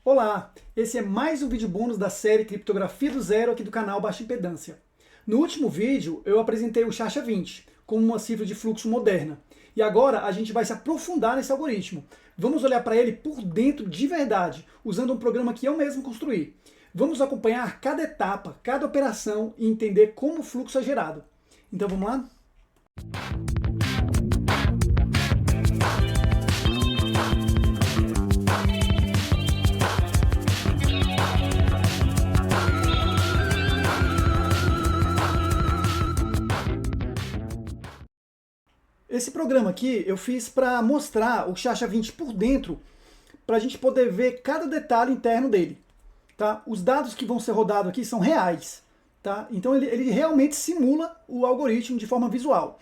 Olá, esse é mais um vídeo bônus da série Criptografia do Zero aqui do canal Baixa Impedância. No último vídeo eu apresentei o SHA-20 como uma cifra de fluxo moderna. E agora a gente vai se aprofundar nesse algoritmo. Vamos olhar para ele por dentro de verdade, usando um programa que eu mesmo construí. Vamos acompanhar cada etapa, cada operação e entender como o fluxo é gerado. Então vamos lá? Esse programa aqui eu fiz para mostrar o SHA-20 por dentro, para a gente poder ver cada detalhe interno dele. Tá? Os dados que vão ser rodados aqui são reais. Tá? Então ele realmente simula o algoritmo de forma visual.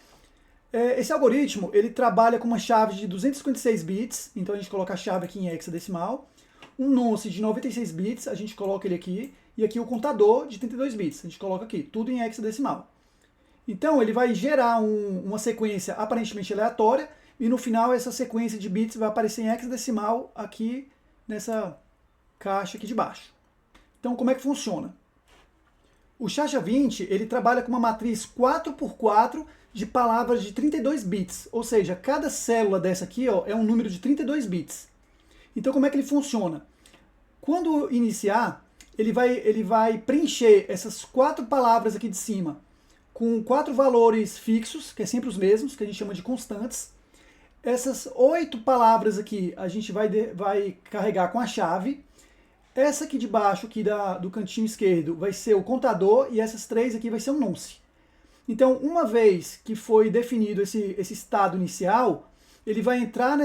Esse algoritmo ele trabalha com uma chave de 256 bits, então a gente coloca a chave aqui em hexadecimal. Um nonce de 96 bits, a gente coloca ele aqui. E aqui o contador de 32 bits, a gente coloca aqui, tudo em hexadecimal. Então ele vai gerar uma sequência aparentemente aleatória e no final essa sequência de bits vai aparecer em hexadecimal aqui nessa caixa aqui de baixo. Então como é que funciona? O SHA-20 ele trabalha com uma matriz 4x4 de palavras de 32 bits, ou seja, cada célula dessa aqui ó, é um número de 32 bits. Então como é que ele funciona? Quando iniciar, ele vai preencher essas 4 palavras aqui de cima com 4 valores fixos, que é sempre os mesmos, que a gente chama de constantes. Essas 8 palavras aqui a gente vai carregar com a chave. Essa aqui de baixo, aqui do cantinho esquerdo, vai ser o contador e essas 3 aqui vai ser um nonce. Então, uma vez que foi definido esse estado inicial, ele vai entrar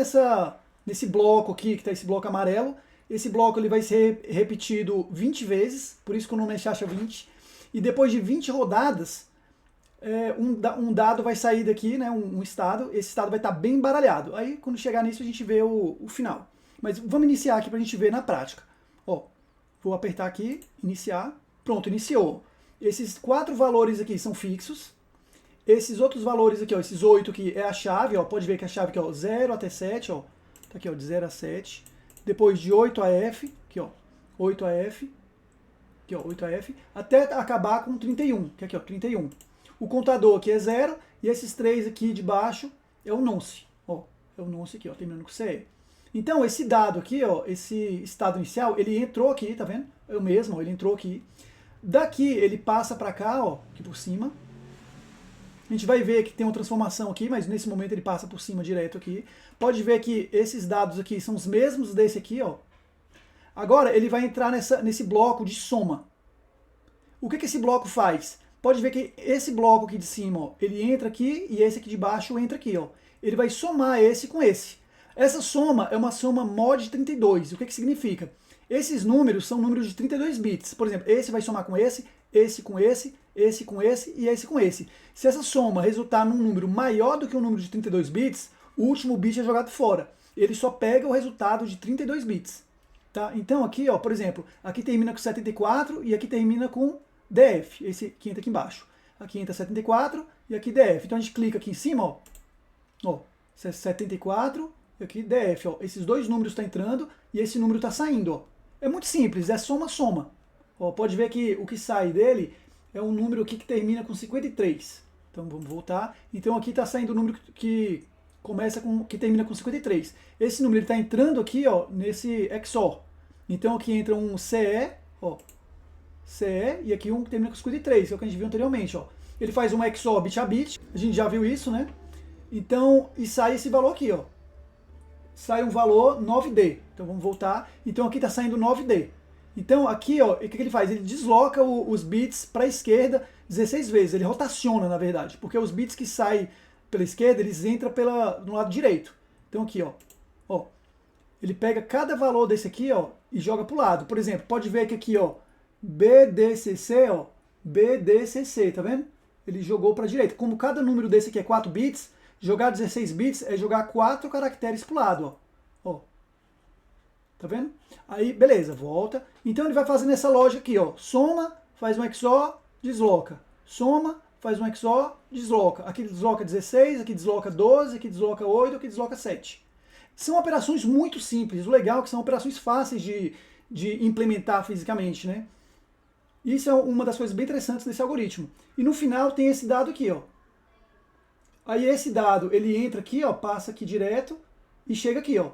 nesse bloco aqui, que está esse bloco amarelo. Esse bloco ele vai ser repetido 20 vezes, por isso que o nome é SHA-20. E depois de 20 rodadas, um dado vai sair daqui, né, um estado, esse estado vai estar bem embaralhado. Aí, quando chegar nisso, a gente vê o final. Mas vamos iniciar aqui para a gente ver na prática. Ó, vou apertar aqui, iniciar. Pronto, iniciou. Esses 4 valores aqui são fixos. Esses outros valores aqui, ó, esses 8 aqui é a chave. Ó, pode ver que a chave aqui, ó, 0 até 7. Ó, tá aqui, ó, de 0 a 7. Depois de 8 a F, aqui, ó, 8 a F. Aqui, ó, 8 a F. Até acabar com 31, que é aqui, ó, 31. O contador aqui é 0, e esses 3 aqui de baixo é o nonce. Ó, é o nonce aqui, ó, terminando com CE. Então, esse dado aqui, ó, esse estado inicial, ele entrou aqui, tá vendo? É o mesmo, ó, ele entrou aqui. Daqui, ele passa para cá, ó, aqui por cima. A gente vai ver que tem uma transformação aqui, mas nesse momento ele passa por cima direto aqui. Pode ver que esses dados aqui são os mesmos desse aqui, ó. Agora, ele vai entrar nesse bloco de soma. O que esse bloco faz? Pode ver que esse bloco aqui de cima, ó, ele entra aqui e esse aqui de baixo entra aqui. Ó. Ele vai somar esse com esse. Essa soma é uma soma mod 32. O que significa? Esses números são números de 32 bits. Por exemplo, esse vai somar com esse com esse, esse com esse e esse com esse. Se essa soma resultar num número maior do que um número de 32 bits, o último bit é jogado fora. Ele só pega o resultado de 32 bits. Tá? Então aqui, ó, por exemplo, aqui termina com 74 e aqui termina com DF, esse que entra aqui embaixo. Aqui entra 74 e aqui DF. Então a gente clica aqui em cima, ó 74 e aqui DF. Ó. Esses dois números estão entrando e esse número está saindo. Ó. É muito simples, é soma-soma. Pode ver que o que sai dele é um número aqui que termina com 53. Então vamos voltar. Então aqui está saindo o número que que termina com 53. Esse número está entrando aqui, ó, nesse XOR. Então aqui entra um CE, ó, CE, e aqui um que termina com 53, que é o que a gente viu anteriormente. Ó. Ele faz um XOR bit a bit, a gente já viu isso, né? Então, e sai esse valor aqui, ó. Sai um valor 9D. Então vamos voltar. Então aqui está saindo 9D. Então aqui, ó, o que ele faz? Ele desloca os bits para a esquerda 16 vezes. Ele rotaciona, na verdade, porque os bits que saem pela esquerda, eles entram no lado direito. Então aqui, ó, ele pega cada valor desse aqui, ó, e joga para o lado. Por exemplo, pode ver que aqui, ó, BDCC, ó, BDCC, tá vendo? Ele jogou para a direita. Como cada número desse aqui é 4 bits, jogar 16 bits é jogar 4 caracteres para o lado, ó. Tá vendo? Aí, beleza, volta. Então ele vai fazendo essa lógica aqui, ó. Soma, faz um XOR, desloca. Soma, faz um XOR, desloca. Aqui desloca 16, aqui desloca 12, aqui desloca 8, aqui desloca 7. São operações muito simples. O legal é que são operações fáceis de implementar fisicamente, né? Isso é uma das coisas bem interessantes desse algoritmo. E no final tem esse dado aqui, ó. Aí esse dado, ele entra aqui, ó, passa aqui direto e chega aqui, ó.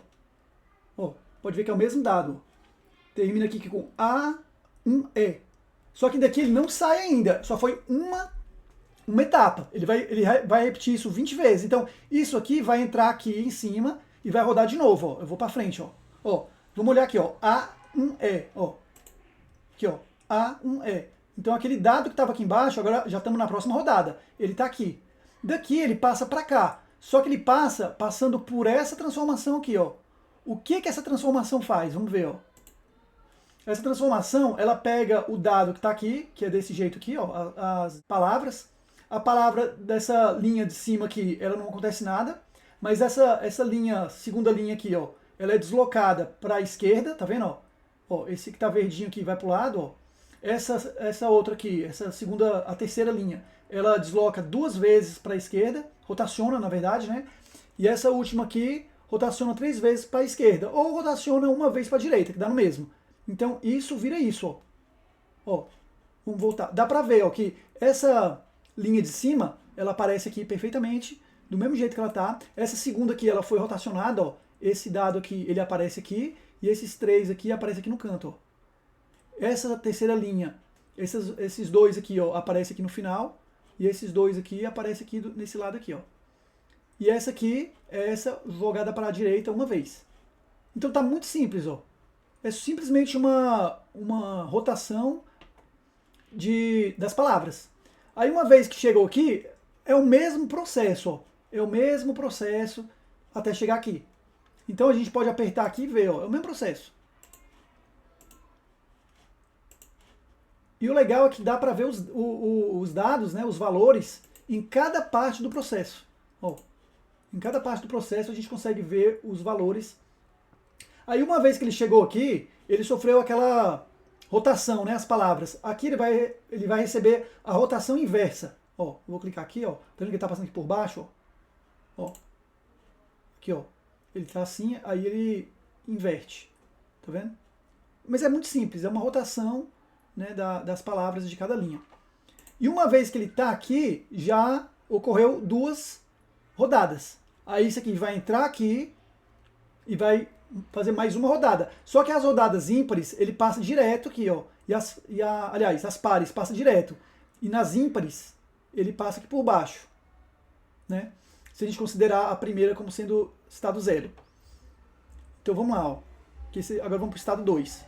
Ó, pode ver que é o mesmo dado. Termina aqui com A1E. Só que daqui ele não sai ainda, só foi uma etapa. Ele vai repetir isso 20 vezes. Então, isso aqui vai entrar aqui em cima e vai rodar de novo, ó. Eu vou para frente, ó. Ó, vamos olhar aqui, ó. A1E, ó. Aqui, ó. A1E. Então, aquele dado que estava aqui embaixo, agora já estamos na próxima rodada. Ele está aqui. Daqui ele passa para cá. Só que ele passa passando por essa transformação aqui, ó. O que essa transformação faz? Vamos ver, ó. Essa transformação, ela pega o dado que está aqui, que é desse jeito aqui, ó, as palavras. A palavra dessa linha de cima aqui, ela não acontece nada, mas essa linha, segunda linha aqui, ó, ela é deslocada para a esquerda, tá vendo, ó? Ó, esse que tá verdinho aqui vai para o lado, ó. Essa outra aqui, a terceira linha, ela desloca 2 vezes para a esquerda, rotaciona, na verdade, né? E essa última aqui rotaciona 3 vezes para a esquerda, ou rotaciona 1 vez para a direita, que dá no mesmo. Então isso vira isso, ó. Ó, vamos voltar. Dá para ver, ó, que essa linha de cima, ela aparece aqui perfeitamente, do mesmo jeito que ela tá. Essa segunda aqui, ela foi rotacionada, ó. Esse dado aqui, ele aparece aqui, e esses 3 aqui aparecem aqui no canto, ó. Essa terceira linha, esses 2 aqui, ó, aparecem aqui no final, e esses 2 aqui aparecem aqui nesse lado aqui, ó. E essa aqui é essa jogada para a direita 1 vez. Então tá muito simples, ó. É simplesmente uma rotação das palavras. Aí uma vez que chegou aqui, é o mesmo processo, ó. É o mesmo processo até chegar aqui. Então a gente pode apertar aqui e ver, ó, é o mesmo processo. E o legal é que dá para ver os dados, né, os valores, em cada parte do processo. Ó, em cada parte do processo a gente consegue ver os valores. Aí uma vez que ele chegou aqui, ele sofreu aquela rotação, né, as palavras. Aqui ele vai receber a rotação inversa. Ó, eu vou clicar aqui, ó. Tá vendo que ele tá passando aqui por baixo, ó? Ó. Aqui, ó. Ele tá assim, aí ele inverte. Tá vendo? Mas é muito simples, é uma rotação, né, das palavras de cada linha. E uma vez que ele tá aqui, já ocorreu 2 rodadas. Aí isso aqui vai entrar aqui e vai fazer mais uma rodada. Só que as rodadas ímpares, ele passa direto aqui, ó. Aliás, as pares passa direto. E nas ímpares, ele passa aqui por baixo, né? Se a gente considerar a primeira como sendo estado 0. Então vamos lá, ó. Agora vamos para o estado 2.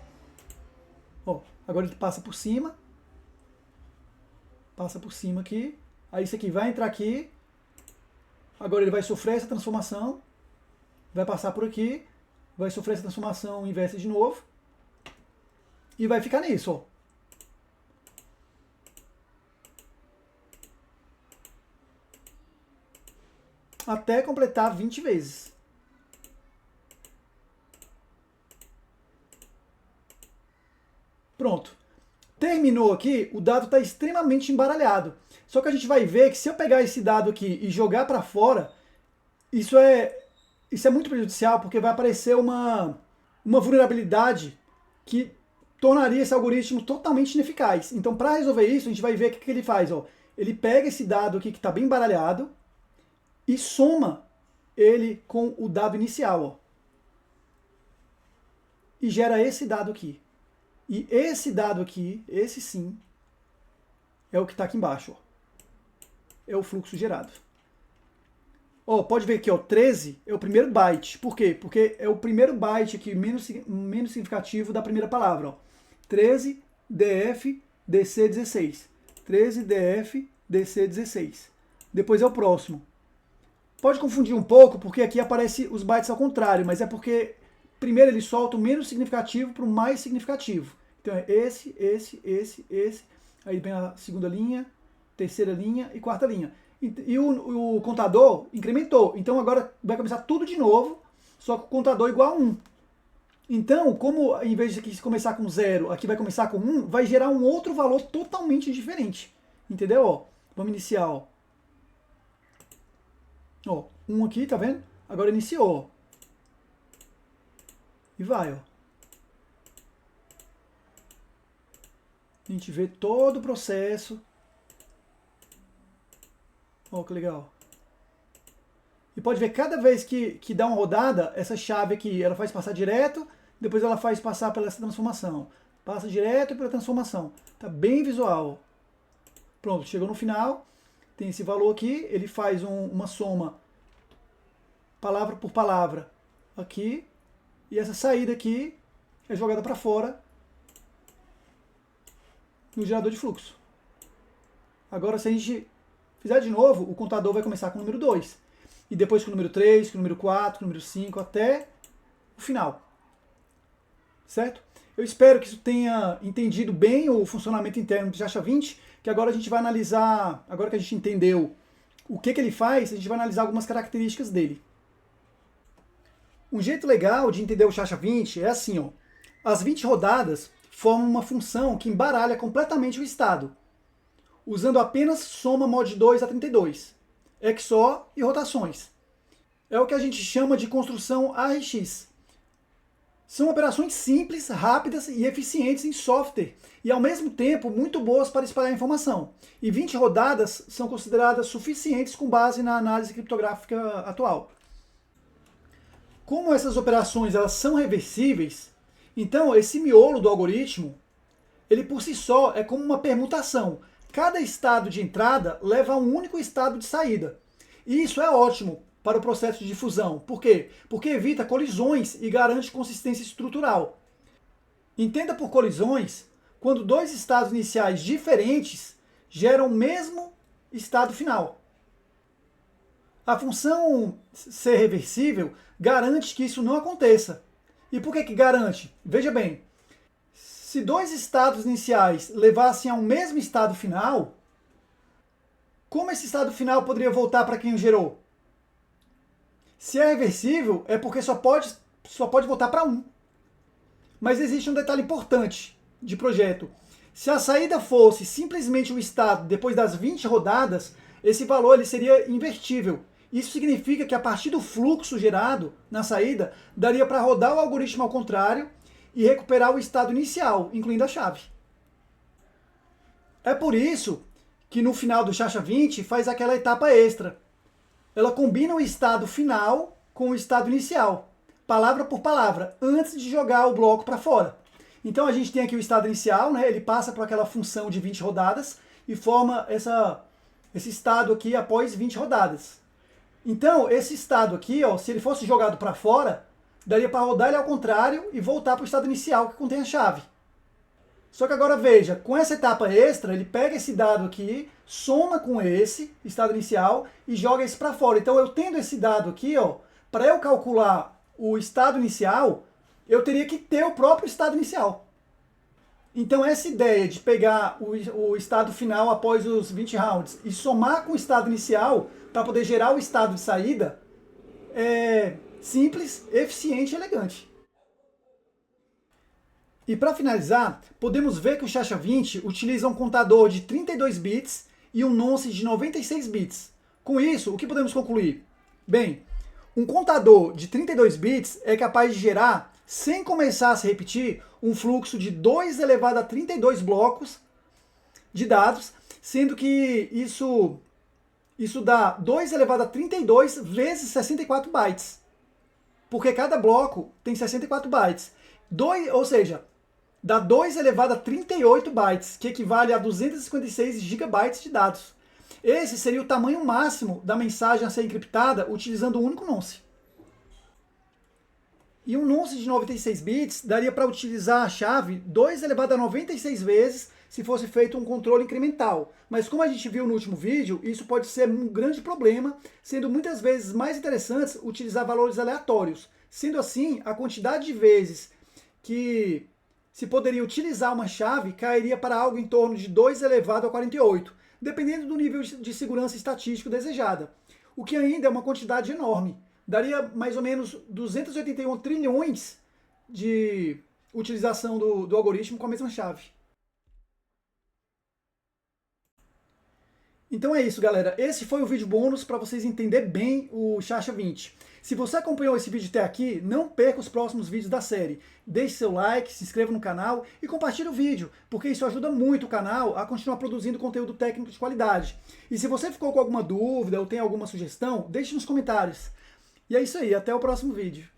Ó, agora ele passa por cima. Passa por cima aqui. Aí isso aqui vai entrar aqui. Agora ele vai sofrer essa transformação. Vai passar por aqui. Vai sofrer essa transformação inversa de novo. E vai ficar nisso, ó. Até completar 20 vezes. Pronto. Terminou aqui, o dado está extremamente embaralhado. Só que a gente vai ver que se eu pegar esse dado aqui e jogar para fora, isso é muito prejudicial, porque vai aparecer uma vulnerabilidade que tornaria esse algoritmo totalmente ineficaz. Então, para resolver isso, a gente vai ver o que ele faz. Ó. Ele pega esse dado aqui que está bem embaralhado e soma ele com o dado inicial. Ó. E gera esse dado aqui. E esse dado aqui, esse sim, é o que está aqui embaixo. Ó. É o fluxo gerado. Ó, pode ver aqui, ó, 13 é o primeiro byte. Por quê? Porque é o primeiro byte aqui menos significativo da primeira palavra. Ó. 13 DF DC 16. 13 DF DC 16. Depois é o próximo. Pode confundir um pouco, porque aqui aparece os bytes ao contrário, mas é porque primeiro ele solta o menos significativo para o mais significativo. Então é esse. Aí vem a segunda linha, terceira linha e quarta linha. E o contador incrementou. Então agora vai começar tudo de novo, só que o contador igual a 1. Então, como em vez de aqui começar com 0, aqui vai começar com 1, vai gerar um outro valor totalmente diferente. Entendeu? Ó, vamos iniciar. Ó, 1 aqui, tá vendo? Agora iniciou. E vai, ó. A gente vê todo o processo. Ó, que legal. E pode ver, cada vez que dá uma rodada, essa chave aqui, ela faz passar direto, depois ela faz passar pela essa transformação. Passa direto pela transformação. Tá bem visual. Pronto, chegou no final, tem esse valor aqui, ele faz uma soma palavra por palavra aqui, e essa saída aqui é jogada para fora no gerador de fluxo. Agora, se a gente fizer de novo, o contador vai começar com o número 2. E depois com o número 3, com o número 4, com o número 5, até o final. Certo? Eu espero que isso tenha entendido bem o funcionamento interno do Chacha 20, que agora a gente vai analisar, agora que a gente entendeu o que ele faz, a gente vai analisar algumas características dele. Um jeito legal de entender o Chacha 20 é assim, ó. As 20 rodadas formam uma função que embaralha completamente o estado, usando apenas soma mod 2 a 32, XOR e rotações. É o que a gente chama de construção ARX. São operações simples, rápidas e eficientes em software e, ao mesmo tempo, muito boas para espalhar informação. E 20 rodadas são consideradas suficientes com base na análise criptográfica atual. Como essas operações elas são reversíveis, então esse miolo do algoritmo, ele por si só é como uma permutação. Cada estado de entrada leva a um único estado de saída. E isso é ótimo para o processo de difusão. Por quê? Porque evita colisões e garante consistência estrutural. Entenda por colisões quando dois estados iniciais diferentes geram o mesmo estado final. A função ser reversível garante que isso não aconteça. E por que garante? Veja bem, se dois estados iniciais levassem ao mesmo estado final, como esse estado final poderia voltar para quem o gerou? Se é reversível, é porque só pode voltar para um. Mas existe um detalhe importante de projeto. Se a saída fosse simplesmente o estado depois das 20 rodadas, esse valor ele seria invertível. Isso significa que a partir do fluxo gerado na saída, daria para rodar o algoritmo ao contrário e recuperar o estado inicial, incluindo a chave. É por isso que no final do Chacha 20 faz aquela etapa extra. Ela combina o estado final com o estado inicial, palavra por palavra, antes de jogar o bloco para fora. Então a gente tem aqui o estado inicial, né? Ele passa por aquela função de 20 rodadas e forma esse estado aqui após 20 rodadas. Então, esse estado aqui, ó, se ele fosse jogado para fora, daria para rodar ele ao contrário e voltar para o estado inicial que contém a chave. Só que agora veja, com essa etapa extra, ele pega esse dado aqui, soma com esse estado inicial e joga esse para fora. Então, eu tendo esse dado aqui, ó, para eu calcular o estado inicial, eu teria que ter o próprio estado inicial. Então, essa ideia de pegar o estado final após os 20 rounds e somar com o estado inicial para poder gerar o estado de saída é simples, eficiente e elegante. E para finalizar, podemos ver que o Chacha 20 utiliza um contador de 32 bits e um nonce de 96 bits. Com isso, o que podemos concluir? Bem, um contador de 32 bits é capaz de gerar, sem começar a se repetir, um fluxo de 2 elevado a 32 blocos de dados, sendo que isso dá 2 elevado a 32 vezes 64 bytes. Porque cada bloco tem 64 bytes. Ou seja, dá 2 elevado a 38 bytes, que equivale a 256 gigabytes de dados. Esse seria o tamanho máximo da mensagem a ser encriptada utilizando um único nonce. E um nonce de 96 bits daria para utilizar a chave 2 elevado a 96 vezes se fosse feito um controle incremental. Mas como a gente viu no último vídeo, isso pode ser um grande problema, sendo muitas vezes mais interessante utilizar valores aleatórios. Sendo assim, a quantidade de vezes que se poderia utilizar uma chave cairia para algo em torno de 2 elevado a 48, dependendo do nível de segurança estatístico desejada, o que ainda é uma quantidade enorme. Daria mais ou menos 281 trilhões de utilização do algoritmo com a mesma chave. Então é isso, galera. Esse foi o vídeo bônus para vocês entenderem bem o Chacha 20. Se você acompanhou esse vídeo até aqui, não perca os próximos vídeos da série. Deixe seu like, se inscreva no canal e compartilhe o vídeo, porque isso ajuda muito o canal a continuar produzindo conteúdo técnico de qualidade. E se você ficou com alguma dúvida ou tem alguma sugestão, deixe nos comentários. E é isso aí, até o próximo vídeo.